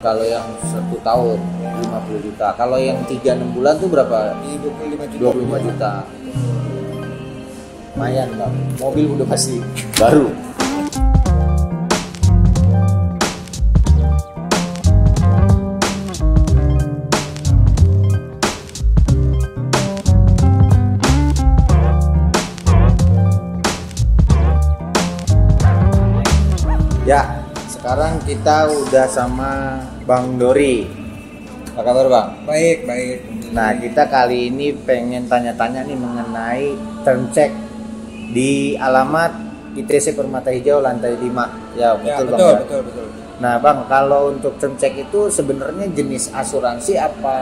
Kalau yang 1 tahun 50 juta. Kalau yang 3-6 bulan tuh berapa? Di 25 juta. 25 juta. Lumayan bang. Mobil udah pasti baru. Ya, sekarang kita udah sama Bang Dori. Apa kabar Bang? Baik, baik. Nah, kita kali ini pengen tanya-tanya nih mengenai term check di alamat ITC Permata Hijau lantai 5. Ya, betul Bang. Betul, Ya? betul. Nah, Bang, kalau untuk term check itu sebenarnya jenis asuransi apa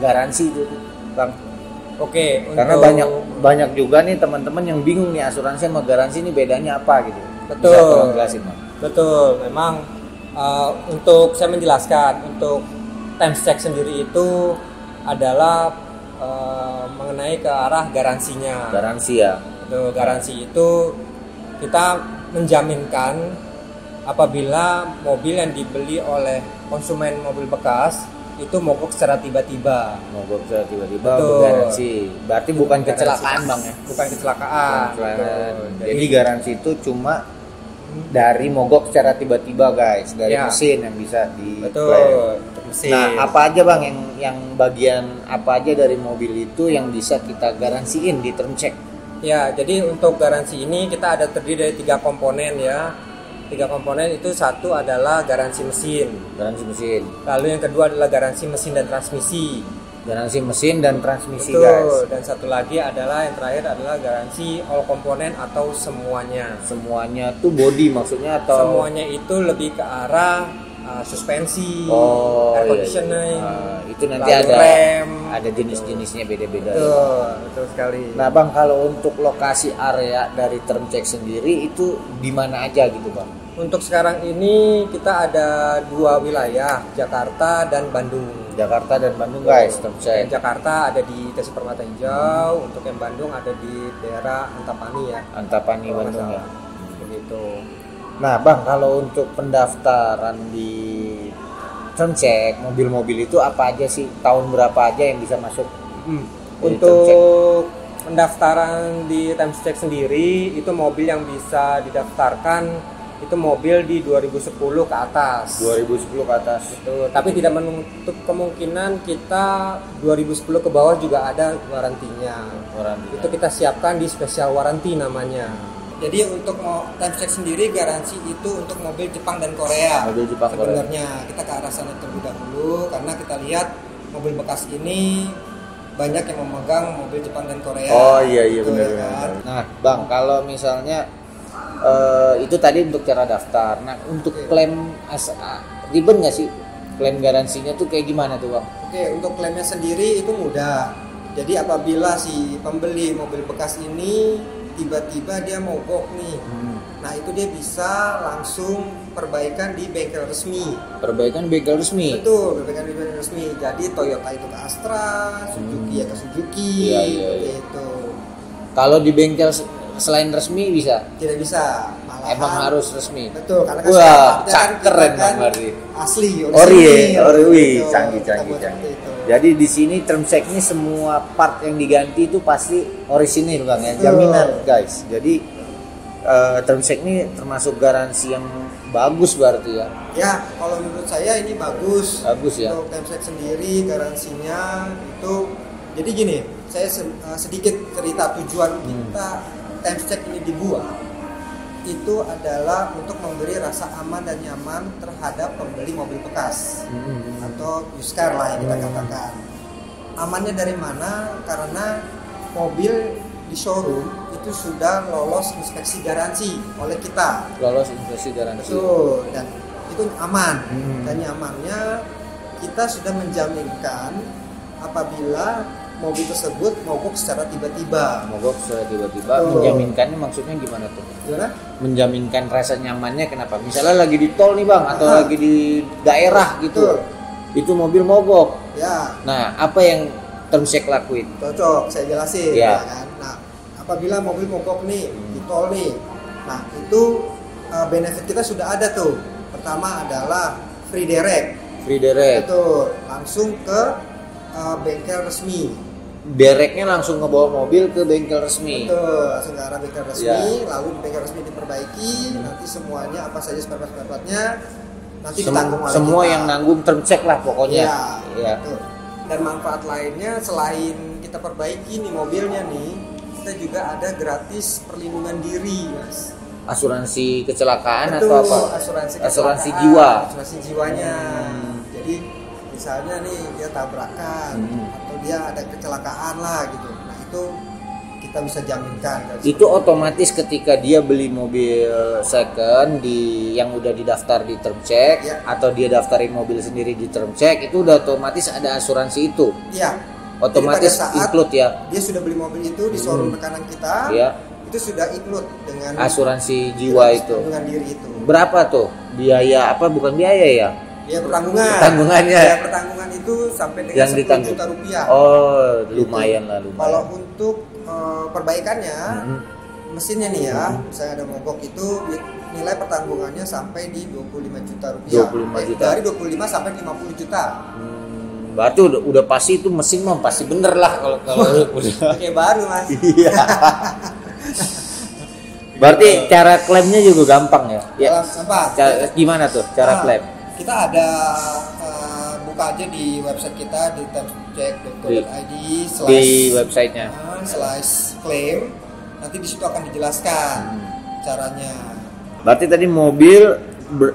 garansi itu, Bang? Oke, Karena banyak juga nih teman-teman yang bingung nih asuransi sama garansi ini bedanya apa gitu. Betul. Bisa tolong jelasin, Bang? Betul, memang untuk saya menjelaskan, untuk time check sendiri itu adalah mengenai ke arah garansinya. Garansi ya. Itu garansi itu kita menjaminkan apabila mobil yang dibeli oleh konsumen mobil bekas itu mogok secara tiba-tiba. Mogok secara tiba-tiba Betul. bergaransi. Berarti bukan kecelakaan, Bang ya. Bukan kecelakaan. Kecelakaan. Betul. Jadi garansi itu cuma dari mogok secara tiba-tiba, guys, dari Ya. mesin yang bisa di Betul. Untuk mesin. Nah, apa aja Bang yang bagian apa aja dari mobil itu yang bisa kita garansiin di term check? Ya, jadi untuk garansi ini kita ada terdiri dari 3 komponen ya. 3 komponen itu, satu adalah garansi mesin. Garansi mesin. Lalu yang kedua adalah garansi mesin dan transmisi. Garansi mesin dan transmisi, Betul. guys. Dan satu lagi adalah yang terakhir adalah garansi all komponen atau semuanya. Semuanya tuh body maksudnya atau Semuanya itu lebih ke arah suspensi, Oh, air iya, conditioning, itu nanti lalu ada rem. jenis-jenisnya beda-beda. Betul sekali. Nah, Bang, kalau untuk lokasi area dari term check sendiri itu di mana aja gitu, Bang? Untuk sekarang ini kita ada 2 wilayah, Jakarta dan Bandung. Jakarta dan Bandung, guys, term check. Yang Jakarta ada di ITC Permata Hijau, untuk yang Bandung ada di daerah Antapani ya. Antapani Kalau nggak Bandung ya. salah. Begitu. Nah, Bang, kalau untuk pendaftaran di term check mobil-mobil itu apa aja sih? Tahun berapa aja yang bisa masuk? Jadi Untuk pendaftaran di time check sendiri itu mobil yang bisa didaftarkan itu mobil di 2010 ke atas. 2010 ke atas. Betul. Tapi tidak menutup kemungkinan kita 2010 ke bawah juga ada warantinya. Itu kita siapkan di special warranty namanya. Jadi untuk time check sendiri garansi itu untuk mobil Jepang dan Korea. Mobil Jepang Korea. Sebenarnya kita ke arah sana terlebih dahulu karena kita lihat mobil bekas ini banyak yang memegang mobil Jepang dan Korea. Oh iya Betul, benar. ya kan? Nah, Bang, kalau misalnya itu tadi untuk cara daftar. Nah, untuk klaim ribet nggak sih? Klaim garansinya tuh kayak gimana tuh, Bang? Oke, untuk klaimnya sendiri itu mudah. Jadi apabila si pembeli mobil bekas ini tiba-tiba dia mogok nih, nah itu dia bisa langsung perbaikan di bengkel resmi. Perbaikan bengkel resmi. Betul, perbaikan di bengkel resmi. Jadi Toyota itu ke Astra, Suzuki ya ke Suzuki, Iya. seperti itu. Kalau di bengkel selain resmi bisa? Tidak bisa, malahan Emang harus resmi. Betul, karena kan Wah, kan keren kita Bang Mardi. asli, Ori, Gitu. canggih. Kita buat seperti itu. Jadi di sini term check ini semua part yang diganti itu pasti orisinil, Bang ya, Betul. jaminan, guys. Jadi term check ini termasuk garansi yang bagus berarti ya. Ya, kalau menurut saya ini bagus. Bagus ya. Untuk time check sendiri garansinya itu, jadi gini, saya sedikit cerita tujuan kita time check ini dibuat itu adalah untuk memberi rasa aman dan nyaman terhadap pembeli mobil bekas atau used car lah yang kita katakan. Amannya dari mana? Karena mobil di showroom itu sudah lolos inspeksi garansi oleh kita. Lolos inspeksi garansi. Betul, dan itu aman. Dan nyamannya kita sudah menjaminkan apabila mobil tersebut mogok secara tiba-tiba. Mogok secara tiba-tiba. Betul. Menjaminkannya maksudnya gimana tuh? Gimana? Menjaminkan rasa nyamannya kenapa? Misalnya lagi di tol nih, Bang, atau lagi di daerah gitu. Betul. Itu mobil mogok. Ya, Nah, apa yang term check lakuin? cocok, saya jelasin. Ya. Ya kan? Nah, apabila mobil mogok nih di tol nih, nah itu benefit kita sudah ada tuh. Pertama adalah free direct. Free direct. Betul, langsung ke bengkel resmi. Direknya langsung ngebawa mobil ke bengkel resmi. Betul, langsung ke arah bengkel resmi, Ya. lalu bengkel resmi diperbaiki, nanti semuanya apa saja spare part-nya nanti ditanggung oleh Semua kita. yang nanggung term check lah pokoknya. Iya, Iya. betul. Dan manfaat lainnya selain kita perbaiki nih mobilnya nih, kita juga ada gratis perlindungan diri, Mas. Asuransi kecelakaan Betul, atau apa? asuransi Asuransi kecelakaan, jiwa. asuransi jiwanya. Jadi misalnya nih dia tabrakan atau dia ada kecelakaan lah gitu. Nah, itu kita bisa jaminkan. Itu otomatis ketika dia beli mobil second yang udah didaftar di term check Ya. atau dia daftarin mobil sendiri di term check, itu udah otomatis ada asuransi itu. Iya. Otomatis Jadi pada saat include ya. dia sudah beli mobil itu di showroom rekanan kita, Iya. itu sudah include dengan Asuransi jiwa itu. perlindungan diri itu. Berapa tuh? Biaya apa? Bukan biaya ya? Ya pertanggungan. Pertanggungannya. Ya pertanggungan itu sampai dengan Yang 10 ditanggung. juta rupiah. Oh, lumayan lah, lumayan. Kalau untuk perbaikannya, Mhm. mesinnya nih ya, misalnya ada mogok itu nilai pertanggungannya sampai di 25 juta rupiah. 25 juta. Dari 25 sampai 50 juta. Berarti udah pasti itu mesin mah pasti bener lah kalau udah. Kayak baru, Mas. Iya. Berarti cara klaimnya juga gampang ya? Ya. Gampang. Gimana tuh cara Nah, klaim? Kita ada buka aja di website kita di termscheck.co.id Di websitenya. slash claim. Nanti di situ akan dijelaskan caranya. Berarti tadi mobil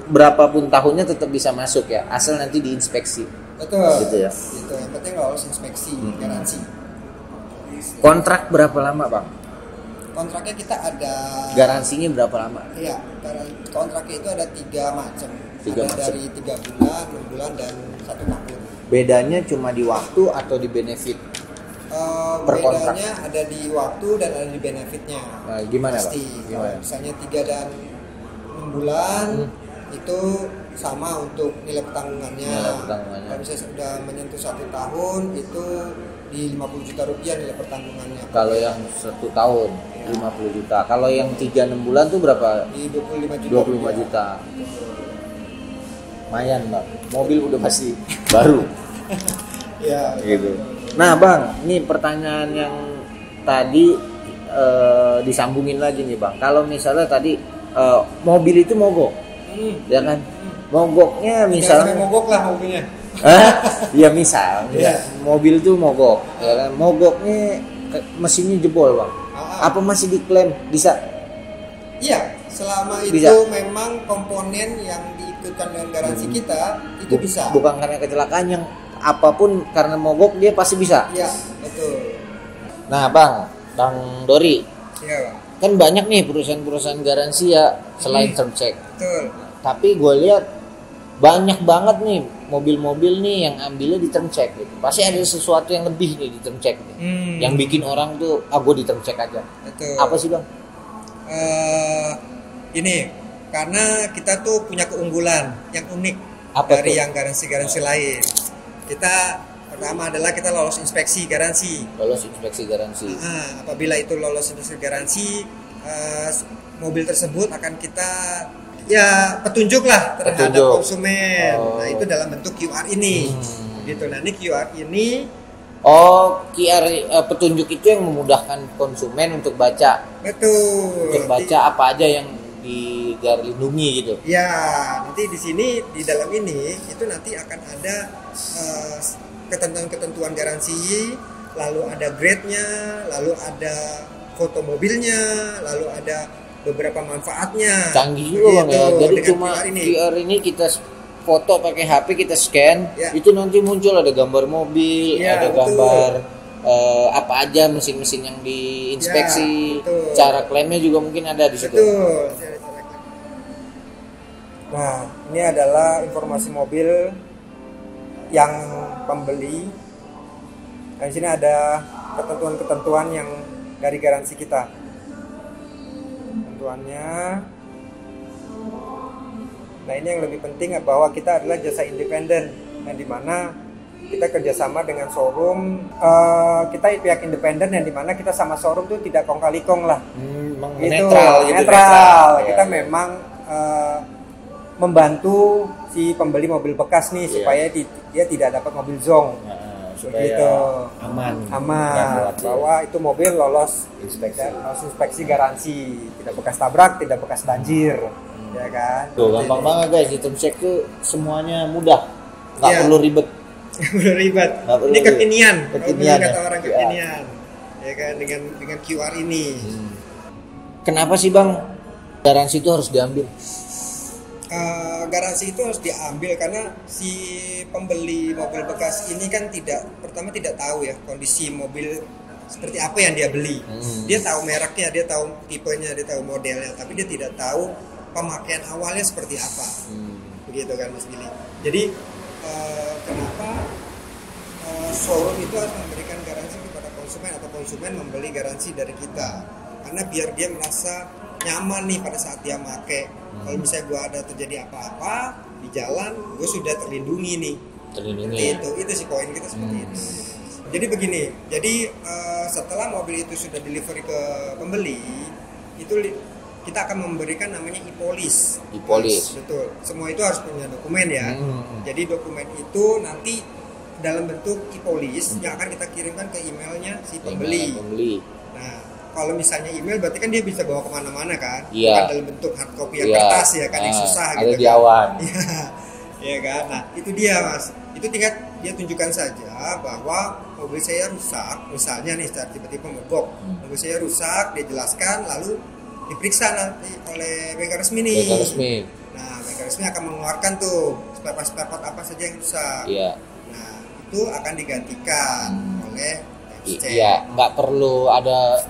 berapapun tahunnya tetap bisa masuk ya, asal nanti diinspeksi. Betul. Gitu ya. Gitu. Yang penting lolos inspeksi, garansi. Kontrak berapa lama, Bang? Kontraknya kita ada. Garansinya berapa lama? Iya, kontraknya itu ada 3 macam. Tiga Ada macam. dari 3 bulan, 6 bulan, dan 1 tahun. Bedanya cuma di waktu atau di benefit? Per kontrak. Bedanya ada di waktu dan ada di benefitnya. Nah, gimana, Pasti. Bang? Kalau Gimana? misalnya 3 dan 6 bulan itu sama untuk nilai pertanggungannya. Nilai pertanggungannya. Kalau misalnya sudah menyentuh 1 tahun itu di 50 juta rupiah nilai pertanggungannya. Kalau yang 1 tahun 50 juta. Kalau yang 3-6 bulan tuh berapa? Di 25 juta. 25 juta. Lumayan, Bang. Mobil udah pasti baru. Ya. Gitu. Nah, Bang, ini pertanyaan yang tadi disambungin lagi nih, Bang. Kalau misalnya tadi mobil itu mogok, ya kan? Mogoknya Sampai misalnya mogok lah mobilnya. ya misal Iya. mobil itu mogok, ya kan? Mogoknya mesinnya jebol, Bang. Apa masih diklaim? Bisa? Iya, selama itu Bisa. memang komponen yang diikutkan dengan garansi kita itu bisa. Bukan karena kecelakaan, yang apapun karena mogok dia pasti bisa. Iya, betul. Nah, Bang Dori, Iya, Bang. kan banyak nih perusahaan-perusahaan garansi ya selain term check. Betul. Tapi gue lihat banyak banget nih mobil-mobil nih yang ambilnya di term check gitu. Pasti ada sesuatu yang lebih nih di term check nih. Yang bikin orang tuh gue di term check aja. Betul. Apa sih, Bang? Ini karena kita tuh punya keunggulan yang unik Apa dari tuh? yang garansi-garansi lain. Kita pertama adalah kita lolos inspeksi garansi. Lolos inspeksi garansi. Apabila itu lolos inspeksi garansi, mobil tersebut akan kita ya petunjuk lah terhadap Petunjuk. konsumen. Oh. Nah, itu dalam bentuk QR ini. Gitu. Nah, ini QR ini Oh, QR petunjuk itu yang memudahkan konsumen untuk baca, betul. untuk baca apa aja yang dilindungi gitu. Ya, nanti di sini di dalam ini itu nanti akan ada ketentuan-ketentuan garansi, lalu ada grade-nya, lalu ada foto mobilnya, lalu ada beberapa manfaatnya. Canggih juga, Bang ya. Gitu, Jadi dengan cuma QR ini. QR ini kita foto pakai HP, kita scan, Ya. itu nanti muncul ada gambar mobil, Ya, ada betul. gambar apa aja mesin-mesin yang diinspeksi, Ya, betul. cara klaimnya juga mungkin ada di situ. Betul. Nah, ini adalah informasi mobil yang pembeli. Nah, di sini ada ketentuan-ketentuan yang dari garansi kita. Ketentuannya. Nah, ini yang lebih penting bahwa kita adalah jasa independen, yang dimana kita kerjasama dengan showroom. Kita pihak independen yang dimana kita sama showroom tuh tidak kong kali kong lah. Memang Gitu, netral gitu. netral. Ya. Kita memang membantu si pembeli mobil bekas nih supaya dia tidak dapat mobil zonk. Supaya Begitu. aman Bahwa itu mobil lolos inspeksi garansi, tidak bekas tabrak, tidak bekas banjir, ya kan? Tuh gampang banget guys, di term check tuh semuanya mudah, nggak perlu ribet. Belum ribet. Perlu Ini kekinian. Kekinian, kata ya. orang kekinian. Ya kan dengan QR ini. Kenapa sih bang garansi itu harus diambil? Garansi itu harus diambil karena si pembeli mobil bekas ini kan tidak tahu ya kondisi mobil seperti apa yang dia beli. Dia tahu mereknya, dia tahu tipenya, dia tahu modelnya, tapi dia tidak tahu pemakaian awalnya seperti apa. Begitu kan Mas Billy. Jadi kenapa showroom itu harus memberikan garansi kepada konsumen atau konsumen membeli garansi dari kita? Karena biar dia merasa nyaman nih pada saat dia make. Kalau misalnya gue ada terjadi apa-apa di jalan, gue sudah terlindungi nih. Itu sih poin kita seperti itu. Jadi begini, setelah mobil itu sudah delivery ke pembeli, itu kita akan memberikan namanya e-police. Betul. Semua itu harus punya dokumen ya. Jadi dokumen itu nanti dalam bentuk e-police yang akan kita kirimkan ke emailnya si pembeli. Nah, kalau misalnya email berarti kan dia bisa bawa kemana-mana kan? Bukan dalam bentuk hard copy yang kertas ya kan, yang susah ada gitu di awan. Iya kan? Nah itu dia Mas, itu tinggal dia tunjukkan saja bahwa mobil saya rusak, misalnya nih secara tiba-tiba mogok, mobil saya rusak, dia jelaskan lalu diperiksa nanti oleh bengkel resmi nih. Nah bengkel resmi akan mengeluarkan tuh spare part apa saja yang rusak. Nah itu akan digantikan oleh term check. Nggak perlu ada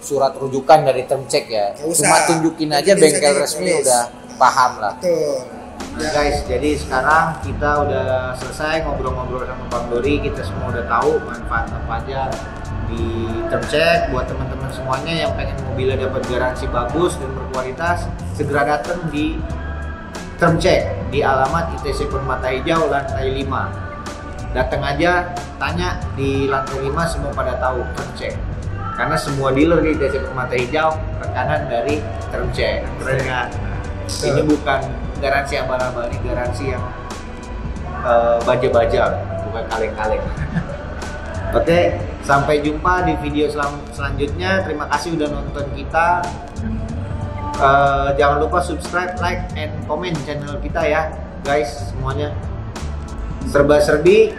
surat rujukan dari term check ya. Cuma tunjukin aja bengkel resmi udah paham lah. Betul. Nah guys, jadi sekarang kita udah selesai ngobrol-ngobrol sama Bang Dori. Kita semua udah tahu manfaat apa aja di term check. Buat teman-teman semuanya yang pengen mobilnya dapat garansi bagus dan berkualitas, segera datang di term check di alamat ITC Permata Hijau lantai 5. Datang aja, tanya di lantai 5, semua pada tahu term check. Karena semua dealer di ITC Permata Hijau rekanan dari term check. Keren kan? Ini bukan garansi abal-abal, ini garansi yang baja-baja, bukan kaleng-kaleng. Oke, sampai jumpa di video selanjutnya. Terima kasih udah nonton kita. Jangan lupa subscribe, like, and comment channel kita ya, guys semuanya. Serba-serbi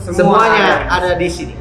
semuanya ada di sini.